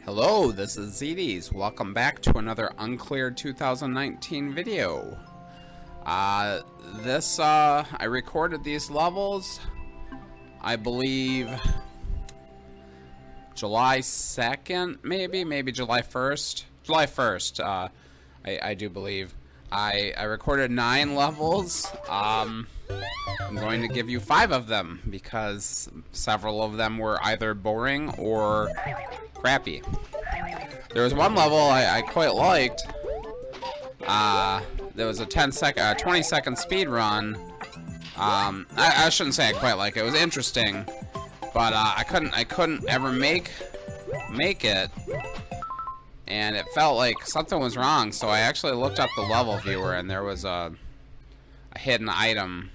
Hello, this is ZDs. Welcome back to another Uncleared 2019 video. I recorded these levels, I believe, July 2nd, maybe July 1st. July 1st, I do believe. I recorded 9 levels. I'm going to give you 5 of them because several of them were either boring or crappy. There was one level I quite liked. There was a 20-second speed run. I shouldn't say I quite like it. It was interesting, but I couldn't ever make it, and it felt like something was wrong. So I actually looked up the level viewer, and there was a hidden item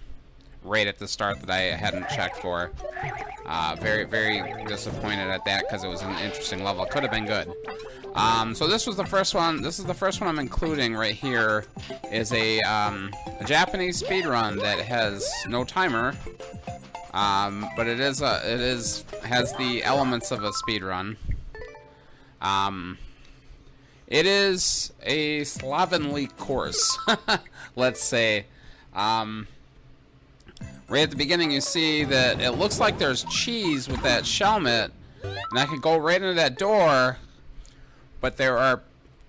right at the start that I hadn't checked for. Very disappointed at that because it was an interesting level. It could have been good. So this was the first one. This is the first one I'm including right here. Is a Japanese speedrun that has no timer, but it has the elements of a speedrun. It is a slovenly course, let's say. Right at the beginning, you see that it looks like there's cheese with that shelmet, and I could go right into that door, but there are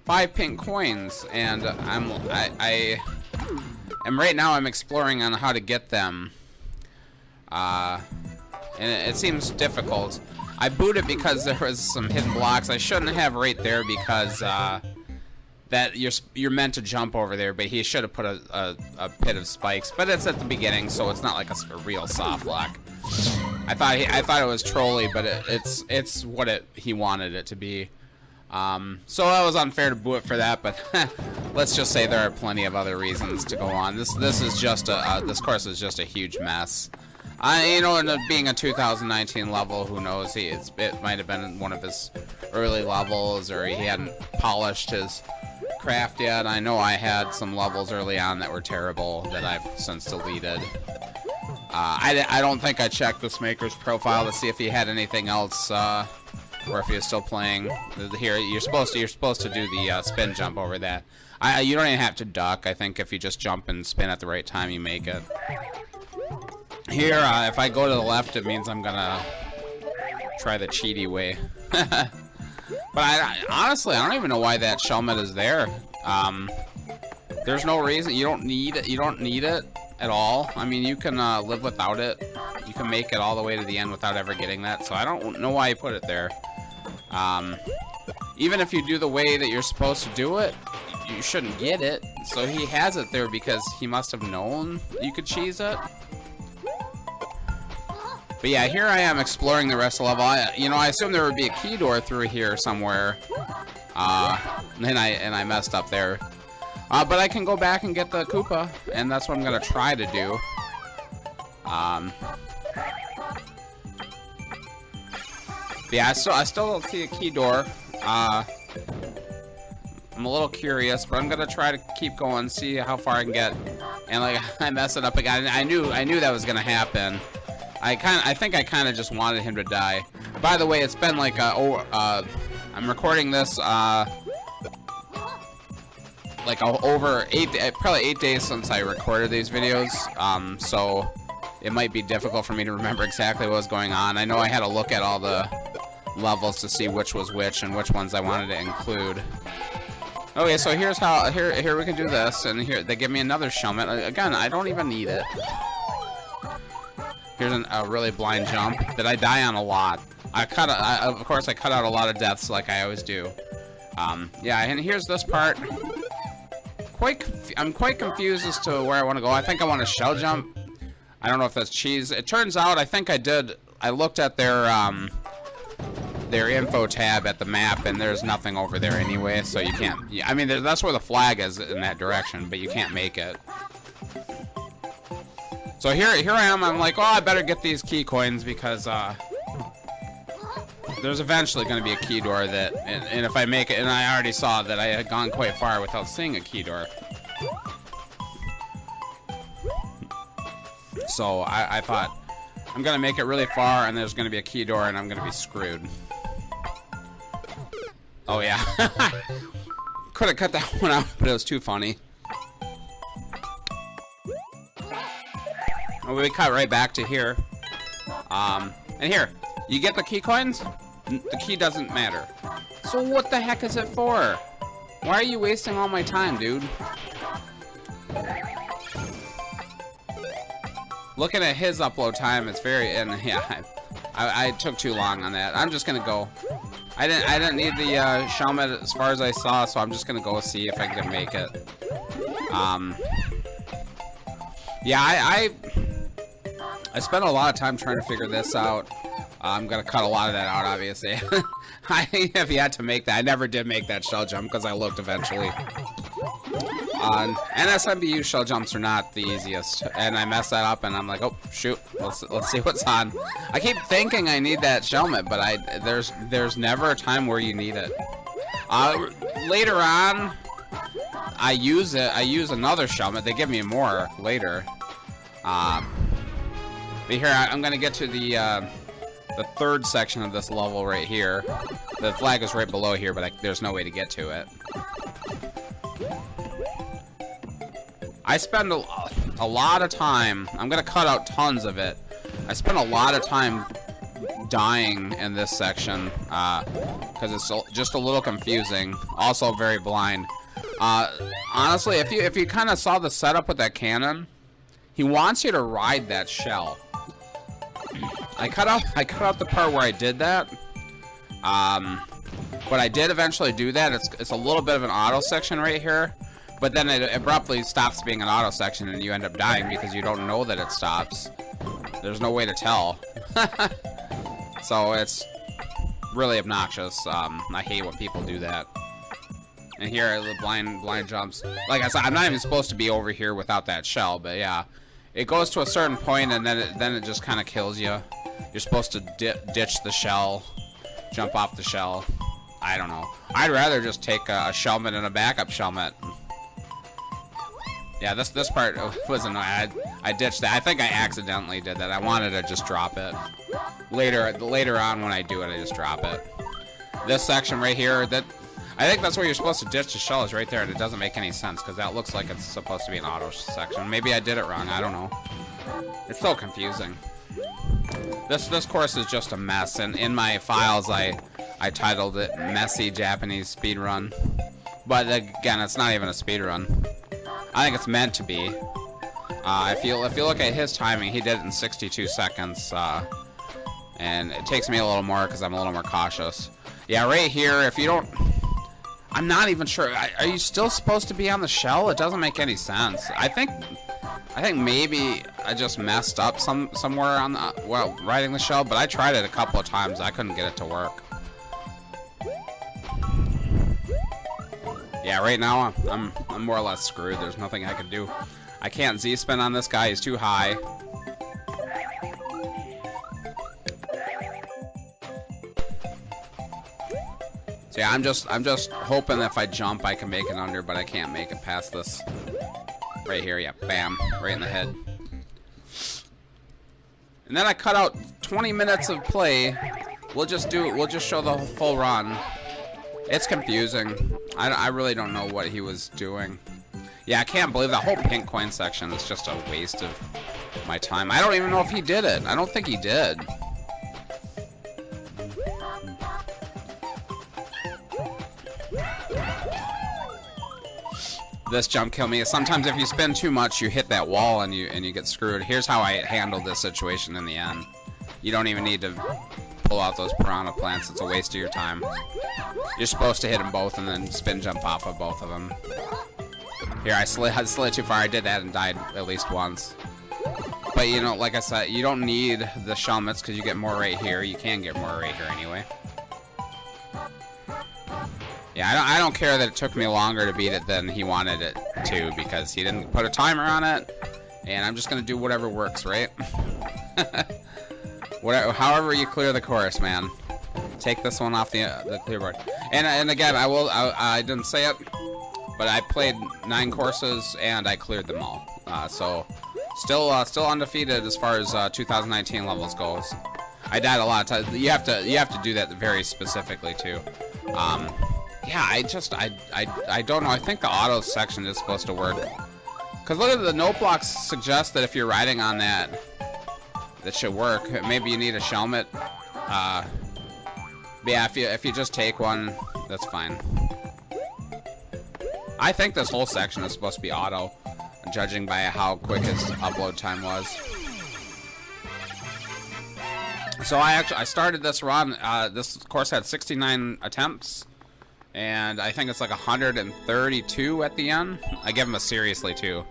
5 pink coins, and right now I'm exploring on how to get them, and it seems difficult. I booted because there was some hidden blocks. I shouldn't have right there because that you're meant to jump over there, but he should have put a pit of spikes. But it's at the beginning, so it's not like a real soft lock. I thought it was trolly, but it's what he wanted it to be. So that was unfair to boo it for that. But let's just say there are plenty of other reasons to go on. This is just this course is just a huge mess. You know, and being a 2019 level, who knows? It might have been one of his early levels, or he hadn't polished his craft yet. I know I had some levels early on that were terrible that I've since deleted. I don't think I checked this maker's profile to see if he had anything else, or if he was still playing. Here, you're supposed to do the spin jump over that. You don't even have to duck. I think if you just jump and spin at the right time, you make it. Here, if I go to the left, it means I'm gonna try the cheaty way. But honestly, I don't even know why that shelmet is there. There's no reason. You don't need it. You don't need it at all. I mean, you can live without it. You can make it all the way to the end without ever getting that. So I don't know why you put it there. Even if you do the way that you're supposed to do it, you shouldn't get it. So he has it there because he must have known you could cheese it. But yeah, here I am exploring the rest of the level. I assumed there would be a key door through here somewhere. And I messed up there. But I can go back and get the Koopa, and that's what I'm gonna try to do. Yeah, I still don't see a key door. I'm a little curious, but I'm gonna try to keep going, see how far I can get. And like, I messed it up again. I knew that was gonna happen. I think I kind of just wanted him to die. By the way, it's been like I'm recording this like over probably 8 days since I recorded these videos. So it might be difficult for me to remember exactly what was going on. I know I had to look at all the levels to see which was which and which ones I wanted to include. Okay, so here's how here we can do this, and here they give me another shelmet. Again, I don't even need it. Here's a really blind jump that I die on a lot. Of course, I cut out a lot of deaths like I always do. Yeah, and here's this part. I'm quite confused as to where I want to go. I think I want to shell jump. I don't know if that's cheese. It turns out I think I did. I looked at their info tab at the map, and there's nothing over there anyway, so you can't. I mean, that's where the flag is in that direction, but you can't make it. So here I am. I'm like, oh, I better get these key coins because there's eventually going to be a key door that, and if I make it, and I already saw that I had gone quite far without seeing a key door. So I thought I'm going to make it really far, and there's going to be a key door, and I'm going to be screwed. Oh yeah. Could have cut that one out, but it was too funny. Well, we cut right back to here. And here, you get the key coins? The key doesn't matter. So what the heck is it for? Why are you wasting all my time, dude? Looking at his upload time, it's very, and yeah, I took too long on that. I'm just gonna go. I didn't need the Shelmet as far as I saw, so I'm just gonna go see if I can make it. Yeah, I spent a lot of time trying to figure this out. I'm gonna cut a lot of that out, obviously. I have yet to make that. I never did make that shell jump because I looked eventually. NSMBU shell jumps are not the easiest, and I messed that up, and I'm like, oh shoot, let's see what's on. I keep thinking I need that Shelmet, but there's never a time where you need it. Later on, I use another Shelmet. They give me more later. But here I'm gonna get to the third section of this level right here. The flag is right below here, but there's no way to get to it. I spend a lot of time, I'm gonna cut out tons of it. I spend a lot of time dying in this section, because it's just a little confusing, also very blind. Honestly, if you kind of saw the setup with that cannon, he wants you to ride that shell. I cut out the part where I did that, but I did eventually do that. It's a little bit of an auto section right here. But then it abruptly stops being an auto section and you end up dying because you don't know that it stops. There's no way to tell. So it's really obnoxious. I hate when people do that. And here, the blind jumps. Like I said, I'm not even supposed to be over here without that shell, but yeah. It goes to a certain point and then it just kind of kills you. You're supposed to ditch the shell, jump off the shell. I don't know. I'd rather just take a Shelmet and a backup Shelmet. Yeah, this part was annoying. I ditched that. I think I accidentally did that. I wanted to just drop it. Later on when I do it, I just drop it. This section right here, I think that's where you're supposed to ditch the shell is right there, and it doesn't make any sense because that looks like it's supposed to be an auto section. Maybe I did it wrong. I don't know. It's so confusing. This course is just a mess, and in my files I titled it "Messy Japanese Speedrun," but again, it's not even a speedrun. I think it's meant to be. If you look at his timing, he did it in 62 seconds, and it takes me a little more because I'm a little more cautious. Yeah, right here, if you don't... I'm not even sure. Are you still supposed to be on the shell? It doesn't make any sense. I think maybe I just messed up somewhere on the, riding the shell, but I tried it a couple of times. I couldn't get it to work. Yeah, right now I'm more or less screwed. There's nothing I can do. I can't Z-spin on this guy. He's too high. So yeah, I'm just hoping if I jump I can make it under, but I can't make it past this. Right here, yeah, bam, right in the head. And then I cut out 20 minutes of play. We'll just show the full run. It's confusing. I really don't know what he was doing. Yeah, I can't believe that whole pink coin section is just a waste of my time. I don't even know if he did it. I don't think he did. This jump killed me. Sometimes if you spin too much, you hit that wall and you get screwed. Here's how I handled this situation in the end. You don't even need to pull out those piranha plants. It's a waste of your time. You're supposed to hit them both and then spin jump off of both of them. Here, I slid too far. I did that and died at least once. But you know, like I said, you don't need the Shelmets because you get more right here. You can get more right here anyway. Yeah, I don't care that it took me longer to beat it than he wanted it to because he didn't put a timer on it. And I'm just gonna do whatever works, right? However you clear the course, man. Take this one off the clear board. And again, I didn't say it, but I played 9 courses and I cleared them all. So still undefeated as far as 2019 levels goes. I died a lot of times. You have to do that very specifically too. Yeah, I don't know. I think the auto section is supposed to work. Because look at the note blocks suggest that if you're riding on that, that should work. Maybe you need a helmet. But yeah, if you just take one, that's fine. I think this whole section is supposed to be auto, judging by how quick its upload time was. So I started this run. This course had 69 attempts, and I think it's like 132 at the end. I give them a seriously too.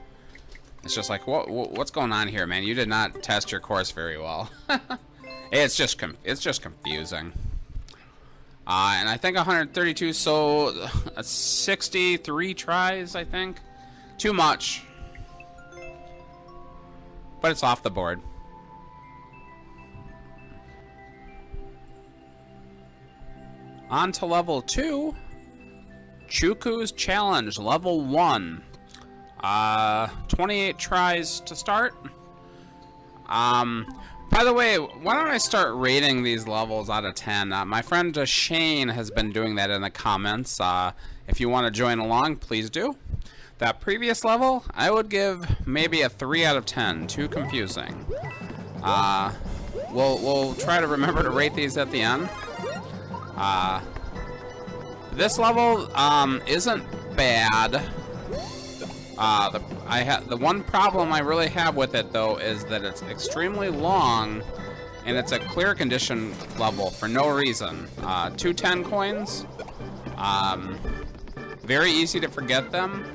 It's just like, what's going on here, man? You did not test your course very well. It's just confusing. And I think 132, so 63 tries, I think. Too much. But it's off the board. On to level 2. Chuku's Challenge, level 1. 28 tries to start. By the way, why don't I start rating these levels out of 10? My friend Shane has been doing that in the comments. If you want to join along, please do. That previous level, I would give maybe a 3 out of 10. Too confusing. We'll try to remember to rate these at the end. This level isn't bad. The one problem I really have with it though is that it's extremely long, and it's a clear condition level for no reason. 210 coins. Very easy to forget them.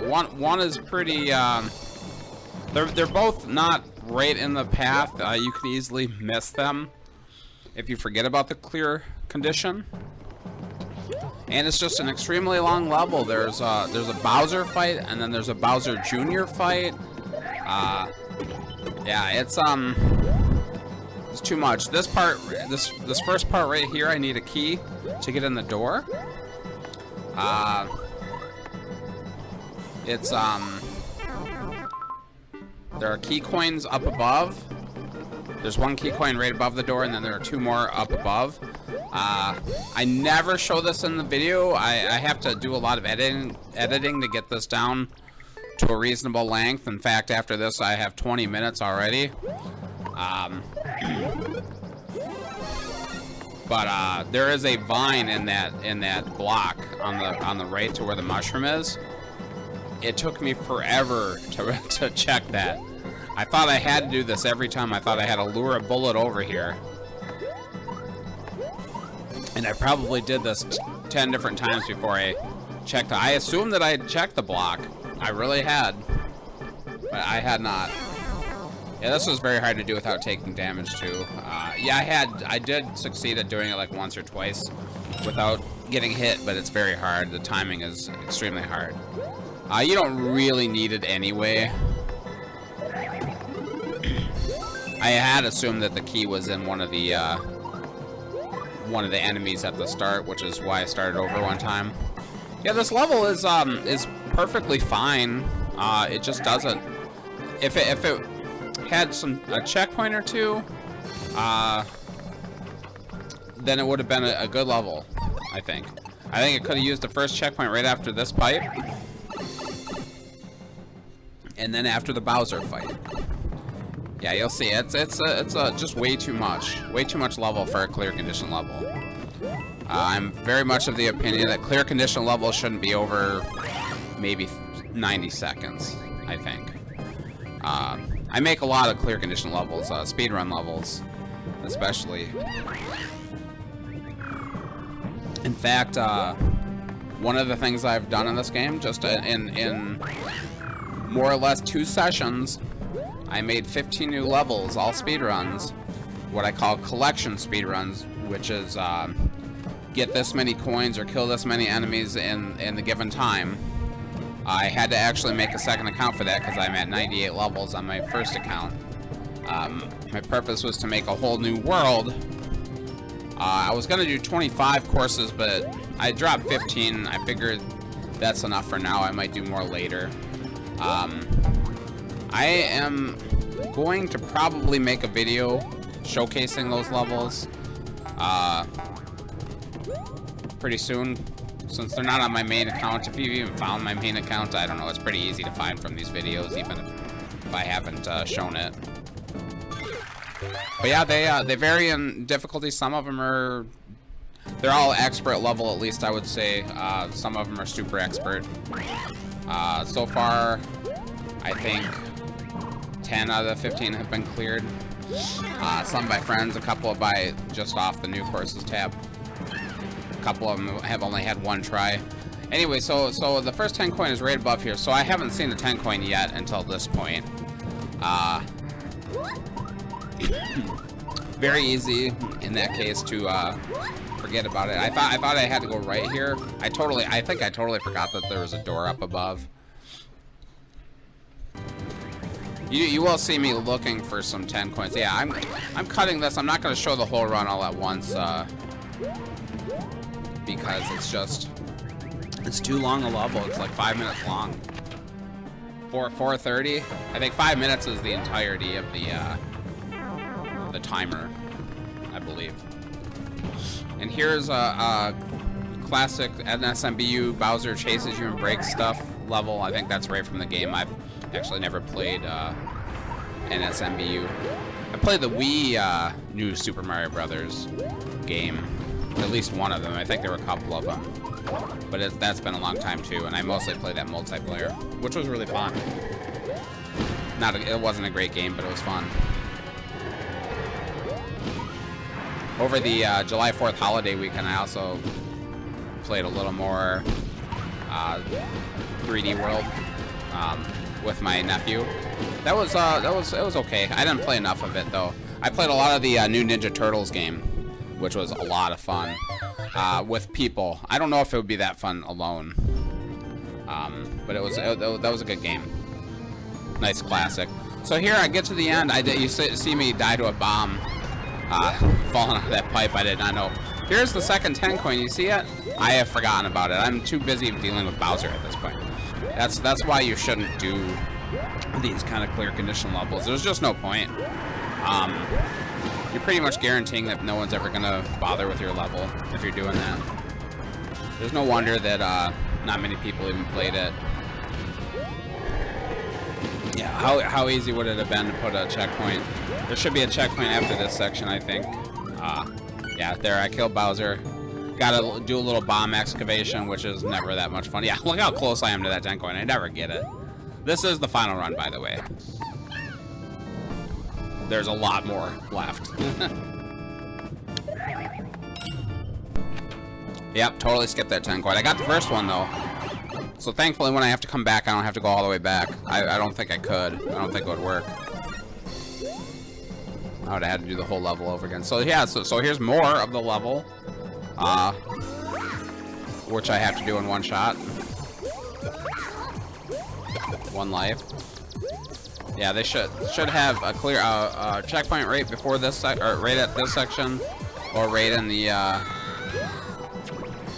One is pretty. They're both not right in the path. You can easily miss them if you forget about the clear condition. And it's just an extremely long level. There's a Bowser fight, and then there's a Bowser Jr. fight. Yeah, it's too much. This first part right here, I need a key to get in the door. There are key coins up above. There's one key coin right above the door, and then there are 2 more up above. I never show this in the video. I have to do a lot of editing to get this down to a reasonable length. In fact, after this, I have 20 minutes already. But there is a vine in that block on the right to where the mushroom is. It took me forever to check that. I thought I had to do this every time. I thought I had to lure a bullet over here. And I probably did this 10 different times before I checked. I assumed that I had checked the block. I really had. But I had not. Yeah, this was very hard to do without taking damage too. Yeah, I did succeed at doing it like once or twice without getting hit, but it's very hard. The timing is extremely hard. You don't really need it anyway. I had assumed that the key was in one of the enemies at the start, which is why I started over one time. Yeah, this level is perfectly fine. It just doesn't. If it had a checkpoint or two, then it would have been a good level. I think it could have used the first checkpoint right after this pipe, and then after the Bowser fight. Yeah, you'll see. It's just way too much level for a clear condition level. I'm very much of the opinion that clear condition levels shouldn't be over maybe 90 seconds. I think. I make a lot of clear condition levels, speedrun levels, especially. In fact, one of the things I've done in this game, just in more or less 2 sessions, I made 15 new levels, all speedruns, what I call collection speedruns, which is get this many coins or kill this many enemies in the given time. I had to actually make a second account for that because I'm at 98 levels on my first account. My purpose was to make a whole new world. I was going to do 25 courses, but I dropped 15. I figured that's enough for now. I might do more later. I am going to probably make a video showcasing those levels pretty soon. Since they're not on my main account, if you've even found my main account, I don't know, it's pretty easy to find from these videos, even if I haven't shown it. But yeah, they vary in difficulty. Some of them are, they're all expert level, at least I would say. Some of them are super expert. So far, I think 10 out of the 15 have been cleared. Some by friends, a couple by just off the new courses tab. A couple of them have only had one try. Anyway, so the first 10 coin is right above here. So I haven't seen the 10 coin yet until this point. Very easy in that case to forget about it. I thought I had to go right here. I think I totally forgot that there was a door up above. You will see me looking for some 10 coins. Yeah, I'm cutting this. I'm not going to show the whole run all at once because it's too long a level. It's like 5 minutes long. 4:30. I think 5 minutes is the entirety of the timer, I believe. And here's a classic NSMBU Bowser chases you and breaks stuff level. I think that's right from the game. I've actually never played NSMBU. I played the Wii new Super Mario Brothers game. At least one of them. I think there were a couple of them. But that's been a long time too, and I mostly played that multiplayer, which was really fun. It wasn't a great game, but it was fun. Over the July 4th holiday weekend, I also played a little more 3D World with my nephew. It was okay. I didn't play enough of it though. I played a lot of the new Ninja Turtles game, which was a lot of fun with people. I don't know if it would be that fun alone, but that was a good game. Nice classic. So here I get to the end. You see me die to a bomb, falling out of that pipe. I did not know. Here's the second 10 coin. You see it? I have forgotten about it. I'm too busy dealing with Bowser at this point. That's why you shouldn't do these kind of clear condition levels. There's just no point. You're pretty much guaranteeing that no one's ever gonna bother with your level if you're doing that. There's no wonder that not many people even played it. Yeah, how easy would it have been to put a checkpoint? There should be a checkpoint after this section, I think. Yeah, there, I killed Bowser. Gotta do a little bomb excavation, which is never that much fun. Yeah, look how close I am to that 10 coin. I never get it. This is the final run, by the way. There's a lot more left. Yep, totally skipped that 10 coin. I got the first one, though. So thankfully, when I have to come back, I don't have to go all the way back. I don't think I could. I don't think it would work. I would have had to do the whole level over again. So yeah, so here's more of the level, which I have to do in one shot. One life. Yeah, they should have a clear checkpoint right before this or right at this section, or right in the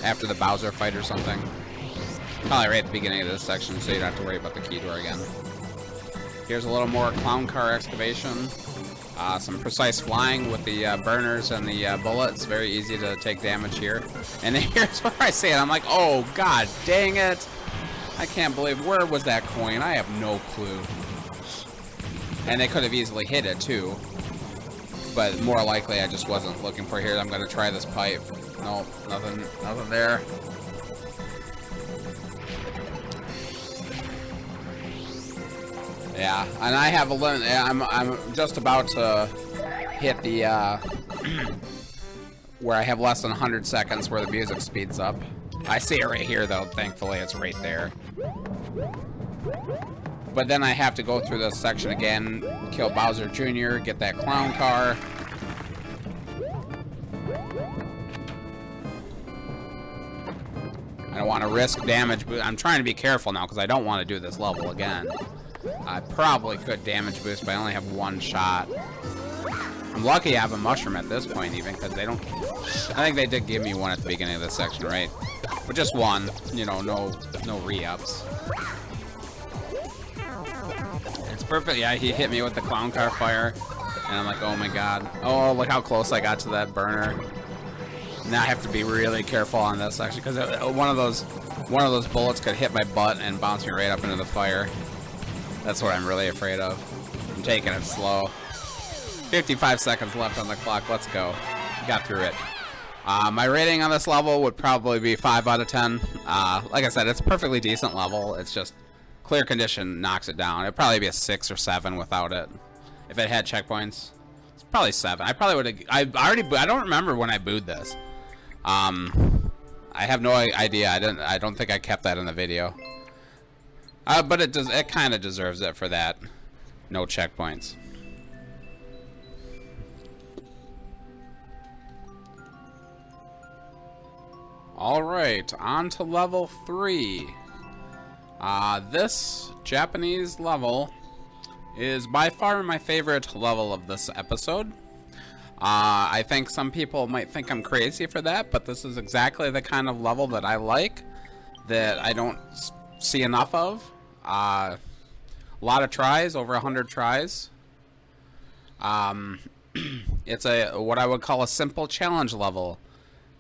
after the Bowser fight or something. Probably right at the beginning of this section, so you don't have to worry about the key door again. Here's a little more clown car excavation. Some precise flying with the burners and the bullets. Very easy to take damage here. And then here's where I say it. I'm like, oh, god dang it. I can't believe, where was that coin? I have no clue. And they could have easily hit it, too. But more likely, I just wasn't looking for here. I'm going to try this pipe. Nope, nothing there. Yeah, and I have a limit. I'm just about to hit the where I have less than 100 seconds where the music speeds up. I see it right here, though. Thankfully, it's right there. But then I have to go through this section again, kill Bowser Jr., get that clown car. I don't want to risk damage, but I'm trying to be careful now because I don't want to do this level again. I probably could damage boost, but I only have one shot. I'm lucky I have a mushroom at this point, even, because they don't... I think they did give me one at the beginning of this section, right? But just one, you know, no re-ups. It's perfect. Yeah, he hit me with the clown car fire, and I'm like, oh my god. Oh, look how close I got to that burner. Now I have to be really careful on this actually, because one of those bullets could hit my butt and bounce me right up into the fire. That's what I'm really afraid of. I'm taking it slow. 55 seconds left on the clock. Let's go. Got through it. My rating on this level would probably be 5 out of 10. Like I said, it's a perfectly decent level. It's just clear condition knocks it down. It'd probably be a 6 or 7 without it. If it had checkpoints, it's probably 7. I probably would have. I don't remember when I booed this. I have no idea. I don't think I kept that in the video. But it kind of deserves it for that. No checkpoints. Alright, on to level 3. This Japanese level is by far my favorite level of this episode. I think some people might think I'm crazy for that, but this is exactly the kind of level that I like, that I don't see enough of. A lot of tries, over 100 tries. It's what I would call a simple challenge level.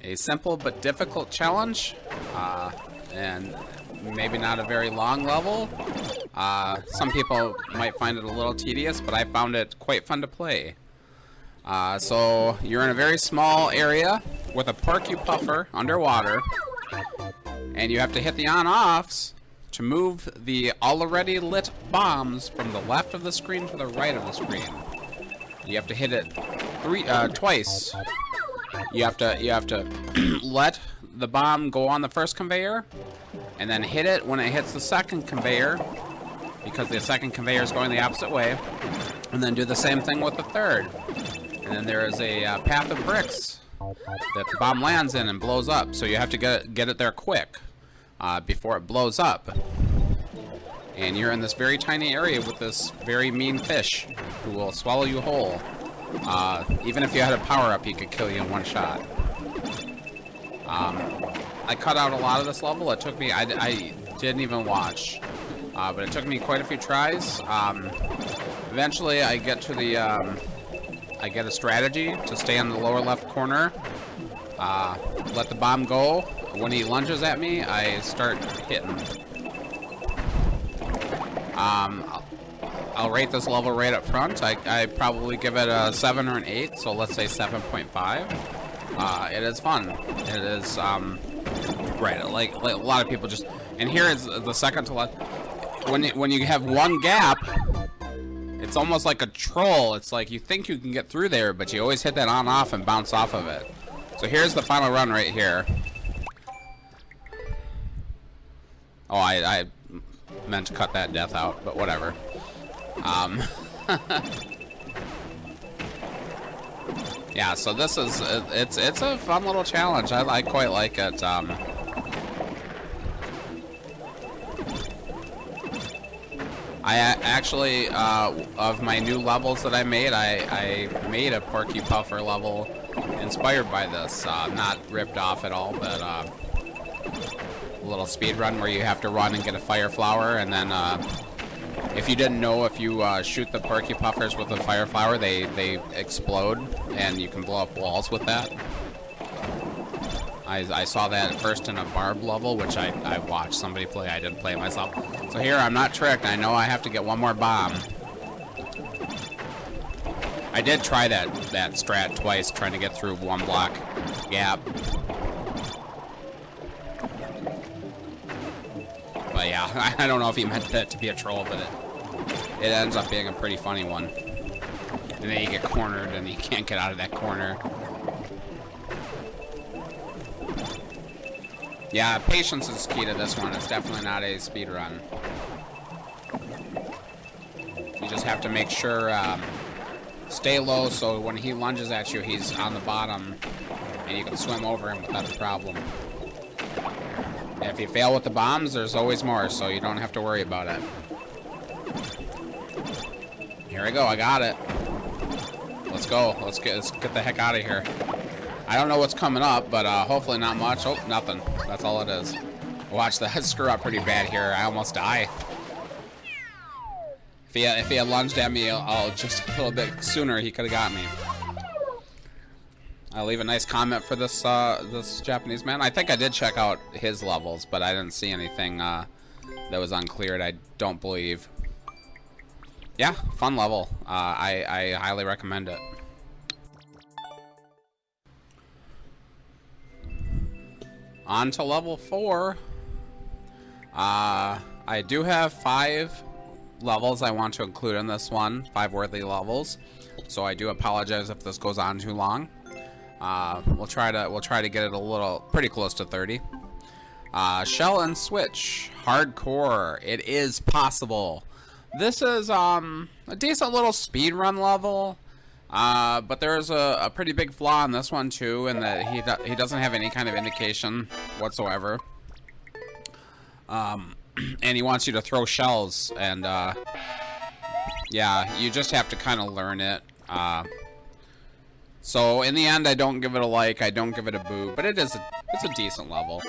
A simple but difficult challenge, and maybe not a very long level. Some people might find it a little tedious, but I found it quite fun to play. So you're in a very small area with a Porcupuffer underwater, and you have to hit the on-offs to move the already lit bombs from the left of the screen to the right of the screen. You have to hit it twice. You have to let the bomb go on the first conveyor, and then hit it when it hits the second conveyor, because the second conveyor is going the opposite way, and then do the same thing with the third. And then there is a path of bricks that the bomb lands in and blows up, so you have to get it there quick before it blows up. And you're in this very tiny area with this very mean fish who will swallow you whole. Even if you had a power-up, he could kill you in one shot. I cut out a lot of this level. It took me, I didn't even watch, but it took me quite a few tries. Eventually, I get to the, I get a strategy to stay in the lower left corner, let the bomb go. When he lunges at me, I start hitting. I'll rate this level right up front. I probably give it a 7 or an 8, so let's say 7.5. It is fun. It is, right, like a lot of people just, and here is the second to left. When you have one gap, it's almost like a troll. It's like you think you can get through there, but you always hit that on-off and bounce off of it. So here's the final run right here. Oh, I meant to cut that death out, but whatever. Yeah, so this is, it's a fun little challenge. I quite like it. I actually, of my new levels that I made made a Porcupuffer level inspired by this. Not ripped off at all, but a little speed run where you have to run and get a fire flower, and then if you didn't know, if you shoot the Porcupuffers with a fire flower, they explode, and you can blow up walls with that. I saw that at first in a Barb level, which I watched somebody play. I didn't play it myself. So here, I'm not tricked. I know I have to get one more bomb. I did try that strat twice, trying to get through one block gap. But yeah, I don't know if he meant that to be a troll, but it ends up being a pretty funny one. And then you get cornered and you can't get out of that corner. Yeah, patience is key to this one. It's definitely not a speed run. You just have to make sure, stay low so when he lunges at you, he's on the bottom and you can swim over him without a problem. And if you fail with the bombs, there's always more, so you don't have to worry about it. Here we go, I got it. Let's go. Let's get the heck out of here. I don't know what's coming up, but hopefully not much. Oh, nothing. That's all it is. Watch that screw up pretty bad here. I almost die. If he had lunged at me just a little bit sooner, he could have got me. I leave a nice comment for this this Japanese man. I think I did check out his levels, but I didn't see anything that was uncleared. I don't believe. Yeah, fun level. I highly recommend it. On to level 4. I do have 5 levels I want to include in this one, 5 worthy levels. So I do apologize if this goes on too long. We'll try to get it a little pretty close to 30. Shell and switch, hardcore. It is possible. This is a decent little speedrun level, but there's a pretty big flaw in this one too, in that he doesn't have any kind of indication whatsoever. And he wants you to throw shells, and yeah, you just have to kind of learn it. So in the end, I don't give it a like, I don't give it a boo, but it's a decent level.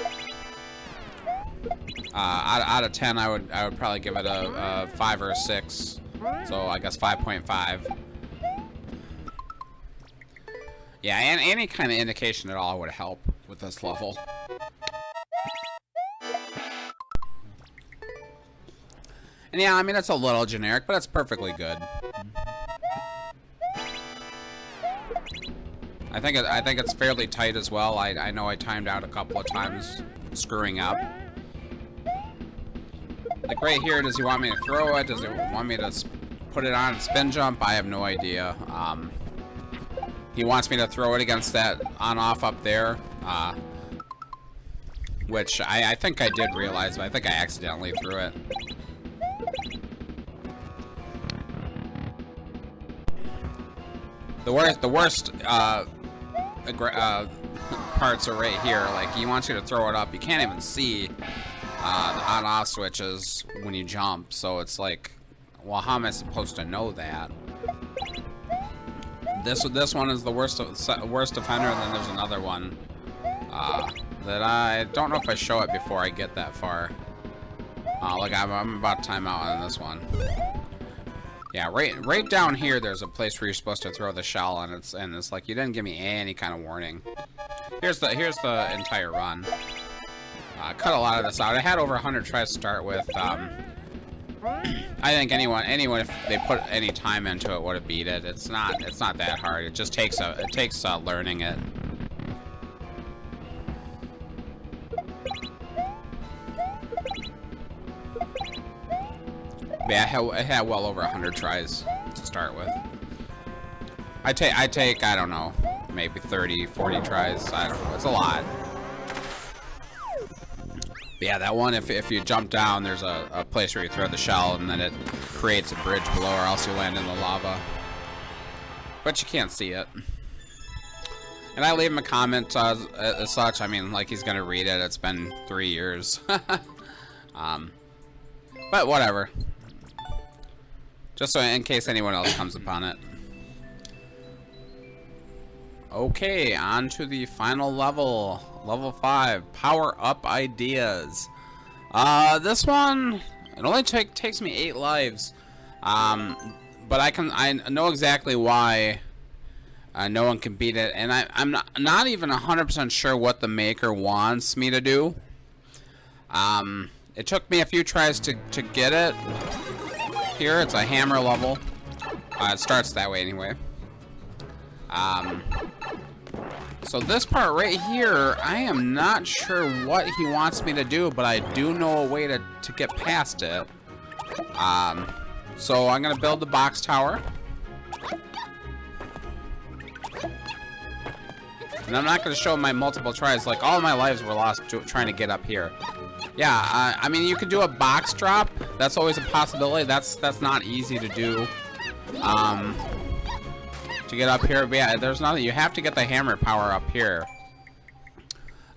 Out of 10, I would probably give it a 5 or a 6. So I guess 5.5. Yeah, and any kind of indication at all would help with this level. And yeah, I mean, it's a little generic, but it's perfectly good. I think it's fairly tight as well. I know I timed out a couple of times screwing up. Like right here, does he want me to throw it? Does he want me to put it on spin jump? I have no idea. He wants me to throw it against that on-off up there, which I think I did realize, but I think I accidentally threw it. The worst parts are right here. Like, he wants you to throw it up. You can't even see the on-off switches when you jump. So it's like, well, how am I supposed to know that? This one is the worst offender, and then there's another one that I don't know if I show it before I get that far. Like I'm about to time out on this one. Yeah, right down here, there's a place where you're supposed to throw the shell, and it's like you didn't give me any kind of warning. Here's the entire run. Cut a lot of this out. I had over 100 tries to start with. I think anyone if they put any time into it would have beat it. It's not that hard. It just takes learning it. Yeah, I had well over 100 tries to start with. I take I don't know, maybe 30, 40 tries. I don't know. It's a lot. But yeah, that one, if you jump down, there's a place where you throw the shell, and then it creates a bridge below, or else you land in the lava. But you can't see it. And I leave him a comment as such. I mean, like, he's gonna read it. It's been 3 years. But whatever. Just so in case anyone else comes upon it. Okay, on to the final level. Level 5, power up ideas. This one, it only takes me 8 lives. But I know exactly why no one can beat it, and I'm not even 100% sure what the maker wants me to do. It took me a few tries to get it. Here, it's a hammer level. It starts that way anyway. So this part right here, I am not sure what he wants me to do, but I do know a way to get past it. So I'm gonna build the box tower. And I'm not gonna show my multiple tries, like all my lives were lost trying to get up here. Yeah, I mean, you could do a box drop. That's always a possibility. That's not easy to do. To get up here, but yeah, there's nothing. You have to get the hammer power up here.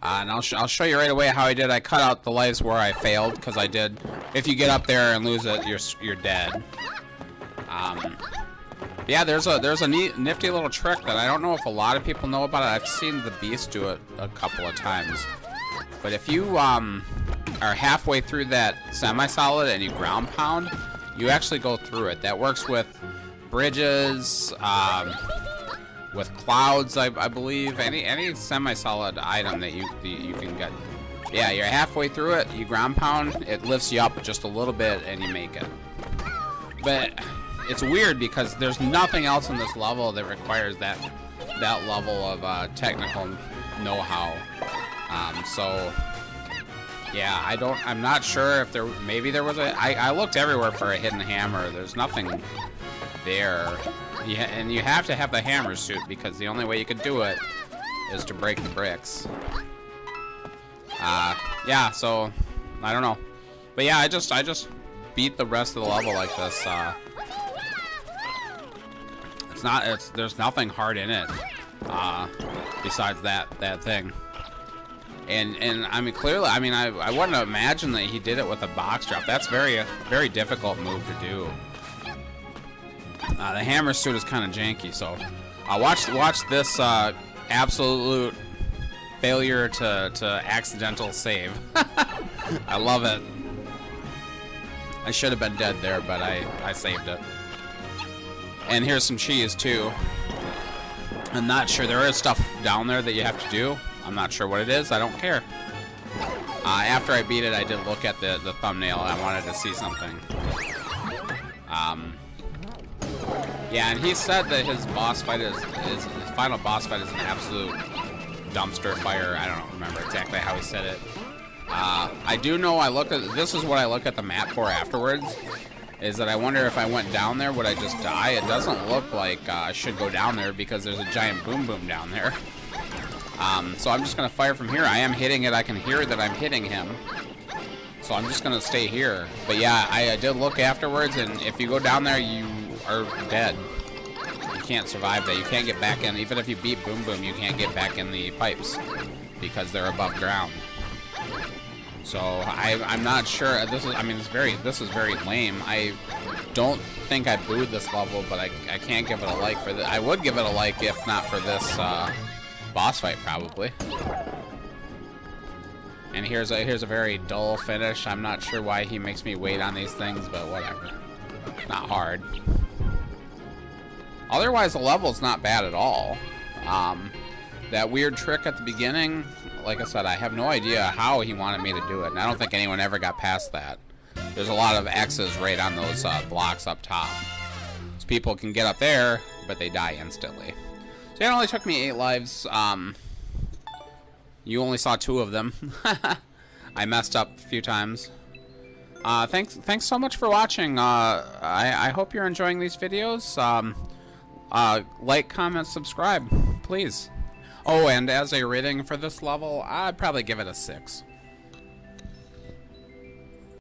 And I'll show you right away how I did. I cut out the lives where I failed, because I did. If you get up there and lose it, you're dead. Yeah, there's a nifty little trick that I don't know if a lot of people know about it. I've seen the Beast do it a couple of times. But if you are halfway through that semi-solid and you ground pound, you actually go through it. That works with bridges, with clouds, I believe. Any semi-solid item that you can get. Yeah, you're halfway through it, you ground pound, it lifts you up just a little bit, and you make it. But it's weird because there's nothing else in this level that requires that level of technical know-how. So yeah, I'm not sure if maybe there was I looked everywhere for a hidden hammer. There's nothing there. And you have to have the hammer suit because the only way you could do it is to break the bricks. Yeah, so I don't know. But yeah, I just beat the rest of the level like this. There's nothing hard in it. Besides that thing. And I mean, clearly, I mean, I wouldn't imagine that he did it with a box drop. That's very difficult move to do. The hammer suit is kind of janky, so watch this absolute failure to accidental save. I love it. I should have been dead there, but I saved it. And here's some cheese too. I'm not sure, there is stuff down there that you have to do. I'm not sure what it is. I don't care. After I beat it, I did look at the thumbnail. I wanted to see something. Yeah, and he said that his boss fight his final boss fight is an absolute dumpster fire. I don't remember exactly how he said it. I do know this is what I look at the map for afterwards, is that I wonder if I went down there, would I just die? It doesn't look like I should go down there because there's a giant boom boom down there. So I'm just gonna fire from here. I am hitting it. I can hear that I'm hitting him. So I'm just gonna stay here. But yeah, I did look afterwards, and if you go down there, you are dead. You can't survive that. You can't get back in. Even if you beat Boom Boom, you can't get back in the pipes because they're above ground. So I'm not sure. This is very lame. I don't think I booed this level, but I can't give it a like for this. I would give it a like if not for this boss fight, probably. And here's a very dull finish. I'm not sure why he makes me wait on these things, but whatever. Not hard. Otherwise, the level's not bad at all. That weird trick at the beginning, like I said, I have no idea how he wanted me to do it, and I don't think anyone ever got past that. There's a lot of X's right on those blocks up top. So people can get up there, but they die instantly. So it only took me 8 lives. You only saw 2 of them. I messed up a few times. Thanks so much for watching. I hope you're enjoying these videos. Like, comment, subscribe, please. Oh, and as a rating for this level, I'd probably give it a 6.